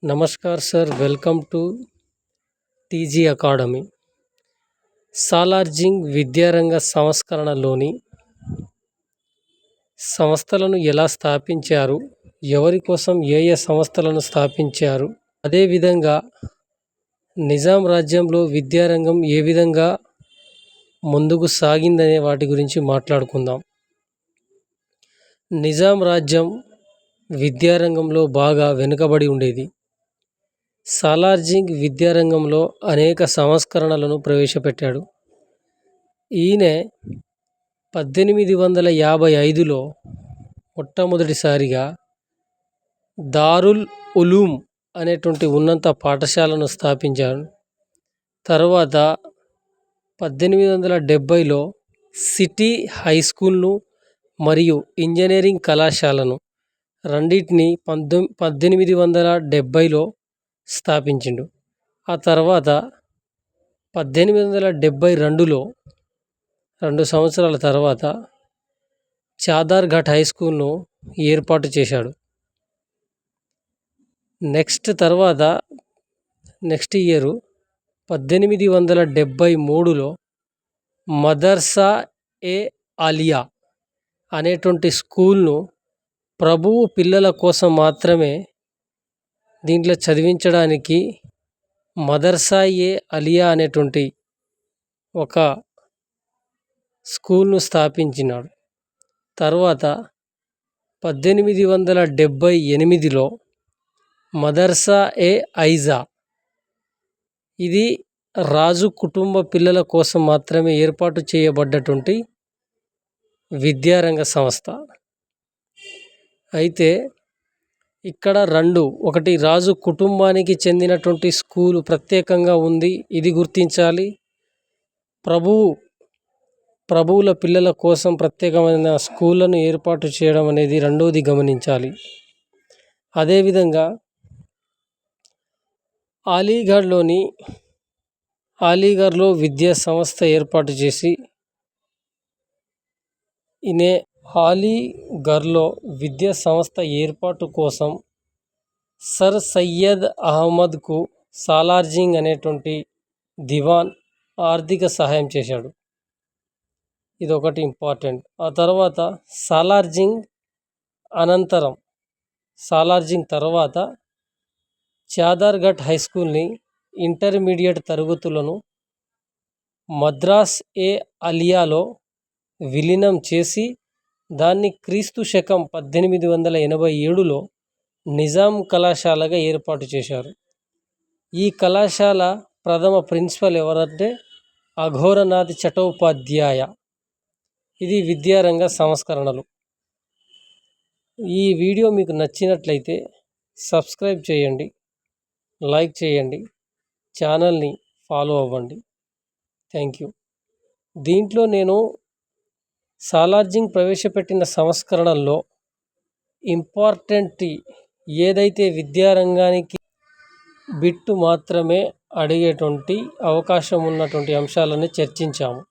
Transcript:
नमस्कार sir, welcome to TG academy. సాలార్జింగ్ విద్యారంగ సంస్కరణలోని సంస్థలను ఎలా స్థాపించారు, ఎవరి కోసం ఏ సంస్థలను స్థాపించారు, అదేవిధంగా నిజాం రాజ్యంలో విద్యారంగం ఏ విధంగా ముందుకు సాగిందనే వాటి గురించి మాట్లాడుకుందాం. నిజాం రాజ్యం విద్యారంగంలో బాగా వెనుకబడి ఉండేది. సాలార్జింగ్ విద్యారంగంలో అనేక సంస్కరణలను ప్రవేశపెట్టాడు. ఈయన 1855లో మొట్టమొదటిసారిగా దారుల్ ఉలూమ్ అనేటువంటి ఉన్నత పాఠశాలను స్థాపించారు. తర్వాత 1870లో సిటీ హై స్కూల్ను మరియు ఇంజనీరింగ్ కళాశాలను రెండింటిని 1870లో స్థాపించిండు. ఆ తర్వాత 1872లో 2 సంవత్సరాల తర్వాత చాదర్ఘట్ హై స్కూల్ను ఏర్పాటు చేశాడు. నెక్స్ట్ ఇయర్ 1873లో మదర్సా ఏ ఆలియా అనేటువంటి స్కూల్ను ప్రభువు పిల్లల కోసం మాత్రమే దీంట్లో చదివించడానికి మదర్సా ఏ ఆలియా అనేటువంటి ఒక స్కూల్ను స్థాపించినాడు. తర్వాత 1878లో మదర్సా ఏ ఐజా, ఇది రాజు కుటుంబ పిల్లల కోసం మాత్రమే ఏర్పాటు చేయబడ్డటువంటి విద్యారంగ సంస్థ. అయితే ఇక్కడ ఒకటి రాజు కుటుంబానికి చెందినటువంటి స్కూలు ప్రత్యేకంగా ఉంది, ఇది గుర్తించాలి. ప్రభువుల పిల్లల కోసం ప్రత్యేకమైన స్కూళ్ళను ఏర్పాటు చేయడం అనేది రెండోది గమనించాలి. అదేవిధంగా అలీగఢ్లో విద్యా సంస్థ ఏర్పాటు చేసి అలీగఢ్లో విద్యా సంస్థ ఏర్పాటు కోసం సర్ సయ్యద్ అహ్మద్కు సాలార్జింగ్ అనేటువంటి దివాన్ ఆర్థిక సహాయం చేశాడు. ఇది ఒకటి ఇంపార్టెంట్. ఆ తర్వాత సాలార్జింగ్ తర్వాత చాదర్ఘట్ హై స్కూల్ని ఇంటర్మీడియట్ తరగతులను మద్రాస్ ఏ ఆలియాలో విలీనం చేసి దాన్ని క్రీస్తు శకం 1887లో నిజాం కళాశాలగా ఏర్పాటు చేశారు. ఈ కళాశాల ప్రథమ ప్రిన్సిపల్ ఎవరంటే అఘోరనాథ్ చటోపాధ్యాయ. ఇది విద్యారంగ సంస్కరణలు. ఈ వీడియో మీకు నచ్చినట్లయితే సబ్స్క్రైబ్ చేయండి, లైక్ చేయండి, ఛానల్ని ఫాలో అవ్వండి. Thank you. దీంట్లో నేను సాలార్జింగ్ ప్రవేశపెట్టిన సంస్కరణల్లో ఇంపార్టెంట్ ఏదైతే విద్యారంగానికి బిట్టు మాత్రమే అడిగేటువంటి అవకాశం ఉన్నటువంటి అంశాలని చర్చించాము.